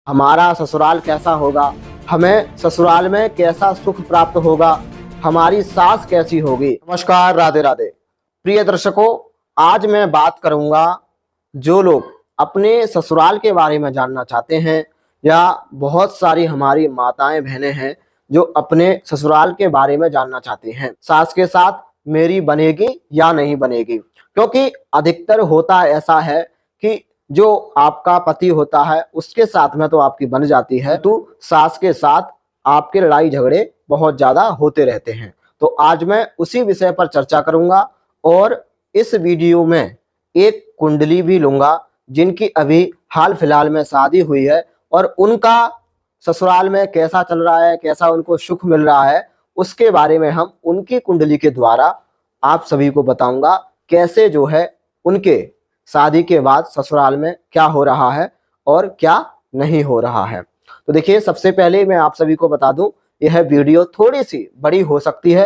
हमारा ससुराल कैसा होगा, हमें ससुराल में कैसा सुख प्राप्त होगा, हमारी सास कैसी होगी। नमस्कार, राधे राधे। प्रिय दर्शकों, आज मैं बात करूंगा जो लोग अपने ससुराल के बारे में जानना चाहते हैं या बहुत सारी हमारी माताएं बहनें हैं जो अपने ससुराल के बारे में जानना चाहती हैं, सास के साथ मेरी बनेगी या नहीं बनेगी। क्योंकि अधिकतर होता ऐसा है कि जो आपका पति होता है उसके साथ में तो आपकी बन जाती है, तो सास के साथ आपके लड़ाई झगड़े बहुत ज्यादा होते रहते हैं। तो आज मैं उसी विषय पर चर्चा करूंगा और इस वीडियो में एक कुंडली भी लूंगा जिनकी अभी हाल फिलहाल में शादी हुई है और उनका ससुराल में कैसा चल रहा है, कैसा उनको सुख मिल रहा है, उसके बारे में हम उनकी कुंडली के द्वारा आप सभी को बताऊंगा कैसे जो है उनके शादी के बाद ससुराल में क्या हो रहा है और क्या नहीं हो रहा है। तो देखिए, सबसे पहले मैं आप सभी को बता दूं, यह वीडियो थोड़ी सी बड़ी हो सकती है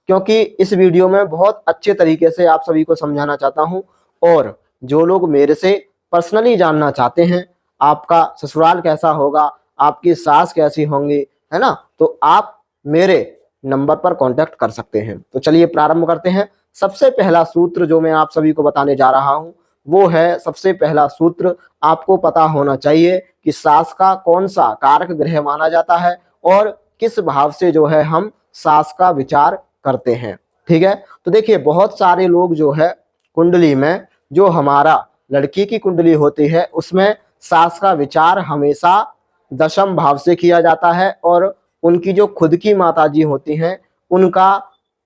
क्योंकि इस वीडियो में बहुत अच्छे तरीके से आप सभी को समझाना चाहता हूं। और जो लोग मेरे से पर्सनली जानना चाहते हैं आपका ससुराल कैसा होगा, आपकी सास कैसी होंगी, है ना, तो आप मेरे नंबर पर कांटेक्ट कर सकते हैं। तो चलिए प्रारंभ करते हैं। सबसे पहला सूत्र जो मैं आप सभी को बताने जा रहा हूं वो है, सबसे पहला सूत्र आपको पता होना चाहिए कि सास का कौन सा कारक ग्रह माना जाता है और किस भाव से जो है हम सास का विचार करते हैं। ठीक है, तो देखिए, बहुत सारे लोग जो है कुंडली में, जो हमारा लड़की की कुंडली होती है उसमें सास का विचार हमेशा दशम भाव से किया जाता है और उनकी जो खुद की माताजी होती हैं उनका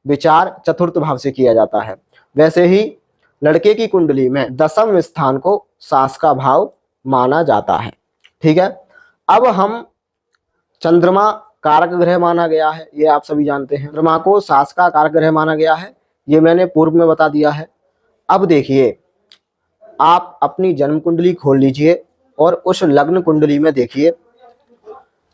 विचार चतुर्थ भाव से किया जाता है। वैसे ही लड़के की कुंडली में दसम स्थान को सास का भाव माना जाता है। ठीक है, अब हम चंद्रमा कारक ग्रह माना गया है, ये आप सभी जानते हैं। चंद्रमा को सास का कारक ग्रह माना गया है, ये मैंने पूर्व में बता दिया है। अब देखिए, आप अपनी जन्म कुंडली खोल लीजिए और उस लग्न कुंडली में देखिए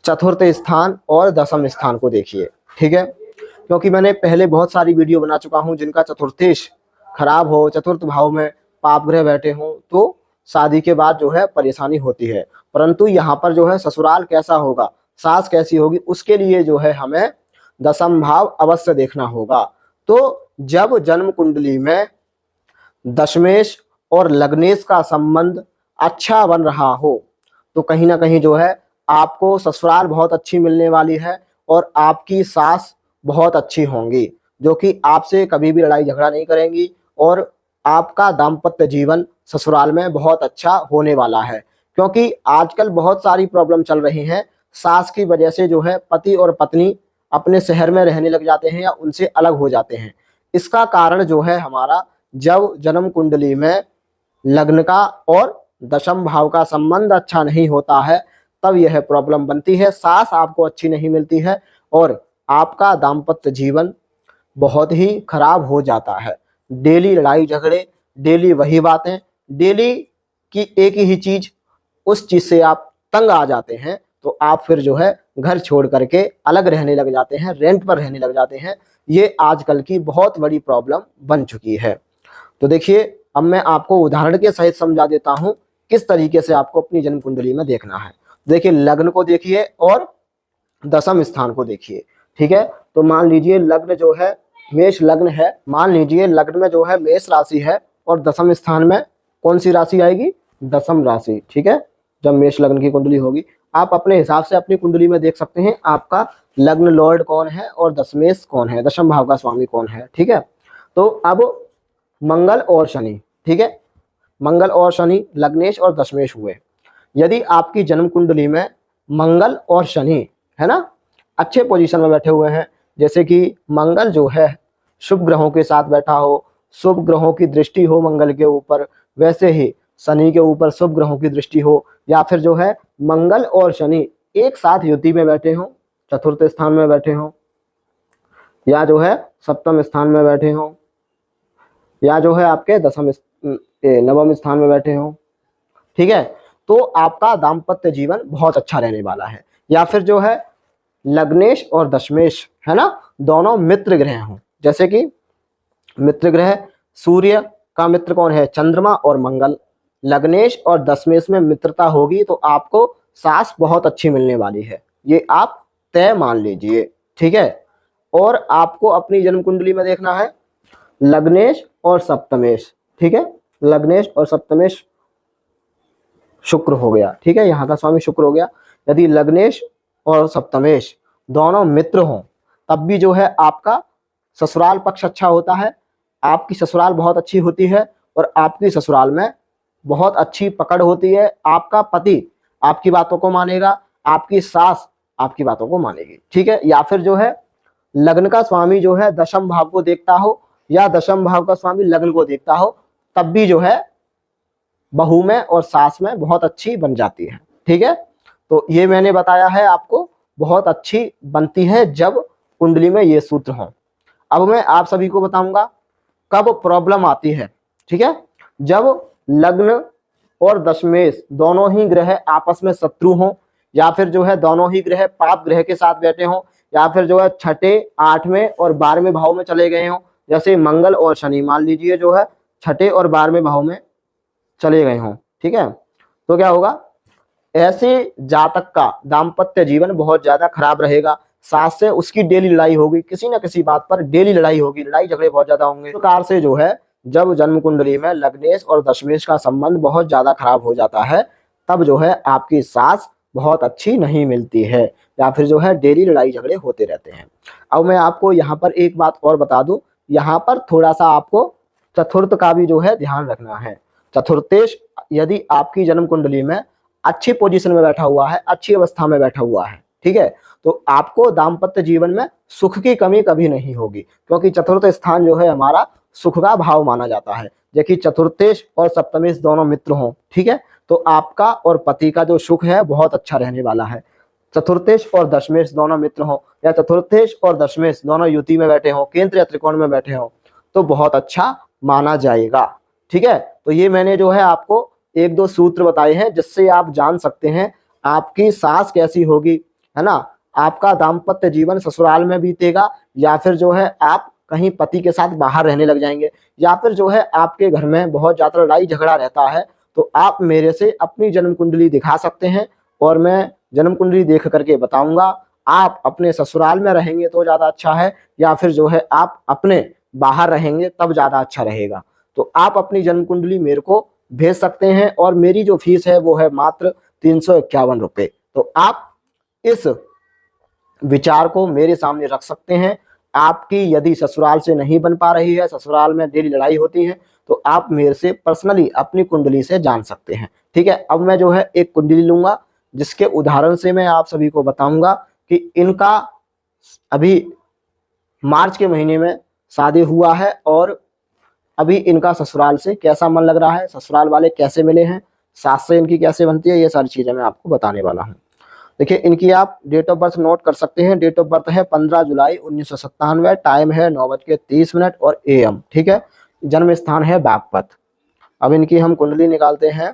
चतुर्थ स्थान और दसम स्थान को देखिए। ठीक है, क्योंकि मैंने पहले बहुत सारी वीडियो बना चुका हूं जिनका चतुर्थेश खराब हो, चतुर्थ भाव में पाप ग्रह बैठे हों, तो शादी के बाद जो है परेशानी होती है। परंतु यहाँ पर जो है ससुराल कैसा होगा, सास कैसी होगी, उसके लिए जो है हमें दसम भाव अवश्य देखना होगा। तो जब जन्म कुंडली में दशमेश और लग्नेश का संबंध अच्छा बन रहा हो तो कहीं ना कहीं जो है आपको ससुराल बहुत अच्छी मिलने वाली है और आपकी सास बहुत अच्छी होंगी जो कि आपसे कभी भी लड़ाई झगड़ा नहीं करेंगी और आपका दाम्पत्य जीवन ससुराल में बहुत अच्छा होने वाला है। क्योंकि आजकल बहुत सारी प्रॉब्लम चल रही हैं, सास की वजह से जो है पति और पत्नी अपने शहर में रहने लग जाते हैं या उनसे अलग हो जाते हैं। इसका कारण जो है हमारा, जब जन्म कुंडली में लग्न का और दशम भाव का संबंध अच्छा नहीं होता है तब यह प्रॉब्लम बनती है। सास आपको अच्छी नहीं मिलती है और आपका दाम्पत्य जीवन बहुत ही खराब हो जाता है। डेली लड़ाई झगड़े, डेली वही बातें, डेली की एक ही चीज, उस चीज से आप तंग आ जाते हैं तो आप फिर जो है घर छोड़ करके अलग रहने लग जाते हैं, रेंट पर रहने लग जाते हैं। ये आजकल की बहुत बड़ी प्रॉब्लम बन चुकी है। तो देखिए, अब मैं आपको उदाहरण के सहित समझा देता हूं किस तरीके से आपको अपनी जन्म कुंडली में देखना है। देखिए, लग्न को देखिए और दसम स्थान को देखिए। ठीक है, तो मान लीजिए लग्न जो है मेष लग्न है, मान लीजिए लग्न में जो है मेष राशि है और दसम स्थान में कौन सी राशि आएगी, दसम राशि। ठीक है, जब मेष लग्न की कुंडली होगी आप अपने हिसाब से अपनी कुंडली में देख सकते हैं आपका लग्न लॉर्ड कौन है और दशमेश कौन है, दशम भाव का स्वामी कौन है। ठीक है, तो अब मंगल और शनि, ठीक है, मंगल और शनि लग्नेश और दशमेश हुए। यदि आपकी जन्म कुंडली में मंगल और शनि, है ना, अच्छे पोजीशन में बैठे हुए हैं, जैसे कि मंगल जो है शुभ ग्रहों के साथ बैठा हो, शुभ ग्रहों की दृष्टि हो मंगल के ऊपर, वैसे ही शनि के ऊपर शुभ ग्रहों की दृष्टि हो, या फिर जो है मंगल और शनि एक साथ युति में बैठे हों, चतुर्थ स्थान में बैठे हों, या जो है सप्तम स्थान में बैठे हों, या जो है आपके नवम स्थान में बैठे हों। ठीक है, तो आपका दाम्पत्य जीवन बहुत अच्छा रहने वाला है। या फिर जो है लग्नेश और दशमेश, है ना, दोनों मित्र ग्रह हों, जैसे कि मित्र ग्रह सूर्य का मित्र कौन है, चंद्रमा और मंगल। लग्नेश और दशमेश में मित्रता होगी तो आपको सास बहुत अच्छी मिलने वाली है, ये आप तय मान लीजिए। ठीक है। और आपको अपनी जन्म कुंडली में देखना है लग्नेश और सप्तमेश। ठीक है, लग्नेश और सप्तमेश शुक्र हो गया। ठीक है, यहाँ का स्वामी शुक्र हो गया। यदि लग्नेश और सप्तमेश दोनों मित्र हों तब भी जो है आपका ससुराल पक्ष अच्छा होता है, आपकी ससुराल बहुत अच्छी होती है और आपकी ससुराल में बहुत अच्छी पकड़ होती है। आपका पति आपकी बातों को मानेगा, आपकी सास आपकी बातों को मानेगी। ठीक है। या फिर जो है लग्न का स्वामी जो है दशम भाव को देखता हो या दशम भाव का स्वामी लग्न को देखता हो तब भी जो है बहू में और सास में बहुत अच्छी बन जाती है। ठीक है, तो ये मैंने बताया है आपको, बहुत अच्छी बनती है जब कुंडली में ये सूत्र हों। अब मैं आप सभी को बताऊंगा कब प्रॉब्लम आती है। ठीक है, जब लग्न और दशमेश दोनों ही ग्रह आपस में शत्रु हों, या फिर जो है दोनों ही ग्रह पाप ग्रह के साथ बैठे हों, या फिर जो है छठे, आठवें और 12वें भाव में चले गए हों। जैसे मंगल और शनि मान लीजिए जो है छठे और 12वें भाव में चले गए हों। ठीक है, तो क्या होगा, ऐसे जातक का दाम्पत्य जीवन बहुत ज्यादा खराब रहेगा। सास से उसकी डेली लड़ाई होगी, किसी न किसी बात पर डेली लड़ाई होगी, लड़ाई झगड़े बहुत ज्यादा होंगे। इस प्रकार से जो है जब जन्म कुंडली में लग्नेश और दशमेश का संबंध बहुत ज्यादा खराब हो जाता है तब जो है आपकी सास बहुत अच्छी नहीं मिलती है, या फिर जो है डेली लड़ाई झगड़े होते रहते हैं। अब मैं आपको यहाँ पर एक बात और बता दूं, यहाँ पर थोड़ा सा आपको चतुर्थ का भी जो है ध्यान रखना है। चतुर्थेश यदि आपकी जन्म कुंडली में अच्छी पोजीशन में बैठा हुआ है, अच्छी अवस्था में बैठा हुआ है, ठीक है, तो आपको दाम्पत्य जीवन में सुख की कमी कभी नहीं होगी, क्योंकि चतुर्थ स्थान जो है हमारा सुख का भाव माना जाता है। देखिए चतुर्थेश और सप्तमेश दोनों मित्र हों, ठीक है, तो आपका और पति का जो सुख है बहुत अच्छा रहने वाला है। चतुर्थेश और दशमेश दोनों मित्र हों या चतुर्थेश और दशमेश दोनों युति में बैठे हों, केंद्र या त्रिकोण में बैठे हों, तो बहुत अच्छा माना जाएगा। ठीक है, तो ये मैंने जो है आपको एक दो सूत्र बताए हैं जिससे आप जान सकते हैं आपकी सास कैसी होगी, है ना, आपका दाम्पत्य जीवन ससुराल में बीतेगा या फिर जो है आप कहीं पति के साथ बाहर रहने लग जाएंगे, या फिर जो है आपके घर में बहुत ज्यादा लड़ाई झगड़ा रहता है, तो आप मेरे से अपनी जन्म कुंडली दिखा सकते हैं और मैं जन्म कुंडली देख करके बताऊंगा। आप अपने ससुराल में रहेंगे तो ज्यादा अच्छा है, या फिर जो है आप अपने बाहर रहेंगे तब ज्यादा अच्छा रहेगा। तो आप अपनी जन्म कुंडली मेरे को भेज सकते हैं और मेरी जो फीस है वो है मात्र 351 रुपए। तो आप इस विचार को मेरे सामने रख सकते हैं। आपकी यदि ससुराल से नहीं बन पा रही है, ससुराल में डेली लड़ाई होती है, तो आप मेरे से पर्सनली अपनी कुंडली से जान सकते हैं। ठीक है, अब मैं जो है एक कुंडली लूंगा जिसके उदाहरण से मैं आप सभी को बताऊंगा कि इनका अभी मार्च के महीने में शादी हुआ है और अभी इनका ससुराल से कैसा मन लग रहा है, ससुराल वाले कैसे मिले हैं, सास से इनकी कैसे बनती है, ये सारी चीजें मैं आपको बताने वाला हूँ। देखिए इनकी आप डेट ऑफ बर्थ नोट कर सकते हैं। डेट ऑफ बर्थ है 15 जुलाई 1997, टाइम है 9:30 और AM। ठीक है, जन्म स्थान है बागपत। अब इनकी हम कुंडली निकालते हैं।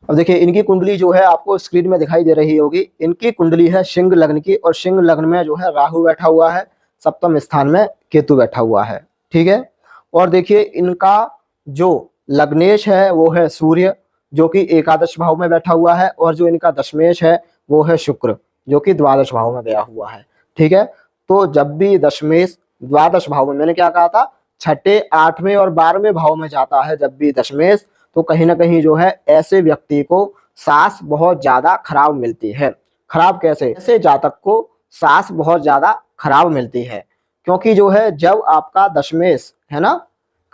अब देखिए इनकी कुंडली जो है आपको स्क्रीन में दिखाई दे रही होगी। इनकी कुंडली है सिंह लग्न की और सिंह लग्न में जो है राहु बैठा हुआ है, सप्तम स्थान में केतु बैठा हुआ है। ठीक है, और देखिए इनका जो लग्नेश है वो है सूर्य जो कि एकादश भाव में बैठा हुआ है, और जो इनका दशमेश है वो है शुक्र जो कि द्वादश भाव में गया हुआ है। ठीक है, तो जब भी दशमेश द्वादश भाव में, मैंने क्या कहा था, छठे, 8वें और 12वें भाव में जाता है जब भी दशमेश, तो कहीं ना कहीं जो है ऐसे व्यक्ति को सास बहुत ज्यादा खराब मिलती है। खराब कैसे, ऐसे जातक को सास बहुत ज्यादा खराब मिलती है क्योंकि जो है जब आपका दशमेश है ना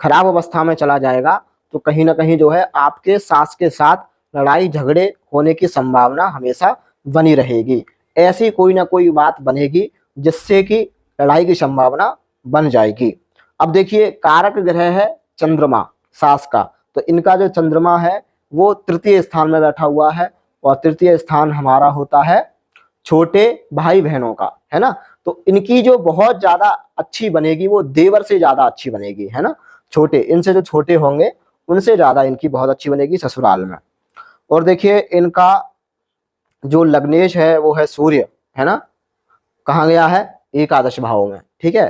खराब अवस्था में चला जाएगा तो कहीं ना कहीं जो है आपके सास के साथ लड़ाई झगड़े होने की संभावना हमेशा बनी रहेगी। ऐसी कोई ना कोई बात बनेगी जिससे कि लड़ाई की संभावना बन जाएगी। अब देखिए कारक ग्रह है चंद्रमा सास का, तो इनका जो चंद्रमा है वो तृतीय स्थान में बैठा हुआ है, और तृतीय स्थान हमारा होता है छोटे भाई बहनों का, है ना, तो इनकी जो बहुत ज्यादा अच्छी बनेगी वो देवर से ज्यादा अच्छी बनेगी, है ना, छोटे, इनसे जो छोटे होंगे उनसे ज्यादा इनकी बहुत अच्छी बनेगी ससुराल में। और देखिए इनका जो लग्नेश है वो है सूर्य, है ना, कहाँ गया है, एकादश भाव में। ठीक है,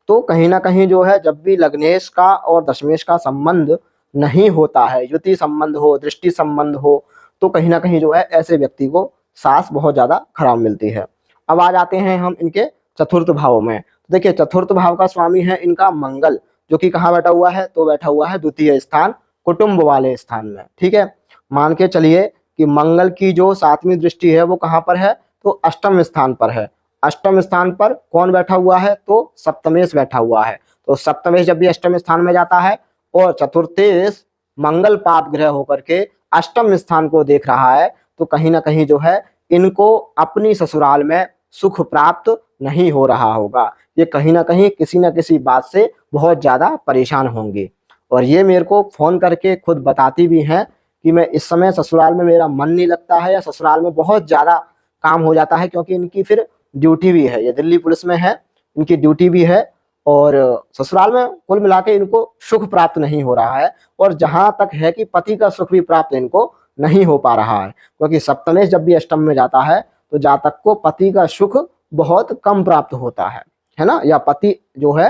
तो कहीं ना कहीं जो है जब भी लग्नेश का और दशमेश का संबंध नहीं होता है, युति संबंध हो, दृष्टि संबंध हो, तो कहीं ना कहीं जो है ऐसे व्यक्ति को सास बहुत ज्यादा खराब मिलती है। अब आ जाते हैं हम इनके चतुर्थ भाव में। तो देखिए चतुर्थ भाव का स्वामी है इनका मंगल, जो कि कहाँ बैठा हुआ है, तो बैठा हुआ है द्वितीय स्थान, कुटुंब वाले स्थान में। ठीक है, मान के चलिए कि मंगल की जो 7वीं दृष्टि है वो कहाँ पर है, तो अष्टम स्थान पर है। अष्टम स्थान पर कौन बैठा हुआ है, तो सप्तमेश बैठा हुआ है। तो सप्तमेश जब भी अष्टम स्थान में जाता है और चतुर्थेश मंगल पाप ग्रह होकर के अष्टम स्थान को देख रहा है, तो कहीं ना कहीं जो है इनको अपनी ससुराल में सुख प्राप्त नहीं हो रहा होगा। ये कहीं ना किसी बात से बहुत ज्यादा परेशान होंगे। और ये मेरे को फोन करके खुद बताती भी हैं कि मैं इस समय ससुराल में मेरा मन नहीं लगता है, या ससुराल में बहुत ज्यादा काम हो जाता है, क्योंकि इनकी फिर ड्यूटी भी है, ये दिल्ली पुलिस में है, इनकी ड्यूटी भी है। और ससुराल में कुल मिला के इनको सुख प्राप्त नहीं हो रहा है। और जहां तक है कि पति का सुख भी प्राप्त इनको नहीं हो पा रहा है, क्योंकि सप्तमेश जब भी अष्टम में जाता है तो जातक को पति का सुख बहुत कम प्राप्त होता है ना, या पति जो है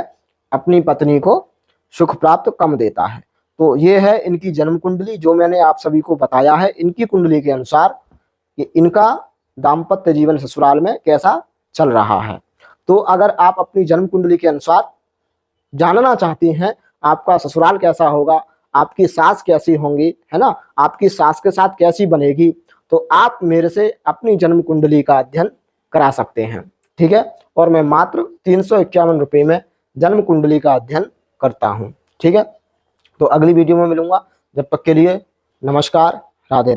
अपनी पत्नी को सुख प्राप्त कम देता है। तो ये है इनकी जन्म कुंडली, जो मैंने आप सभी को बताया है इनकी कुंडली के अनुसार कि इनका दाम्पत्य जीवन ससुराल में कैसा चल रहा है। तो अगर आप अपनी जन्म कुंडली के अनुसार जानना चाहती हैं आपका ससुराल कैसा होगा, आपकी सास कैसी होंगी, है ना, आपकी सास के साथ कैसी बनेगी, तो आप मेरे से अपनी जन्म कुंडली का अध्ययन करा सकते हैं। ठीक है, और मैं मात्र 351 रुपये में जन्म कुंडली का अध्ययन करता हूँ। ठीक है, तो अगली वीडियो में मिलूंगा, जब तक के लिए नमस्कार, राधे राधे।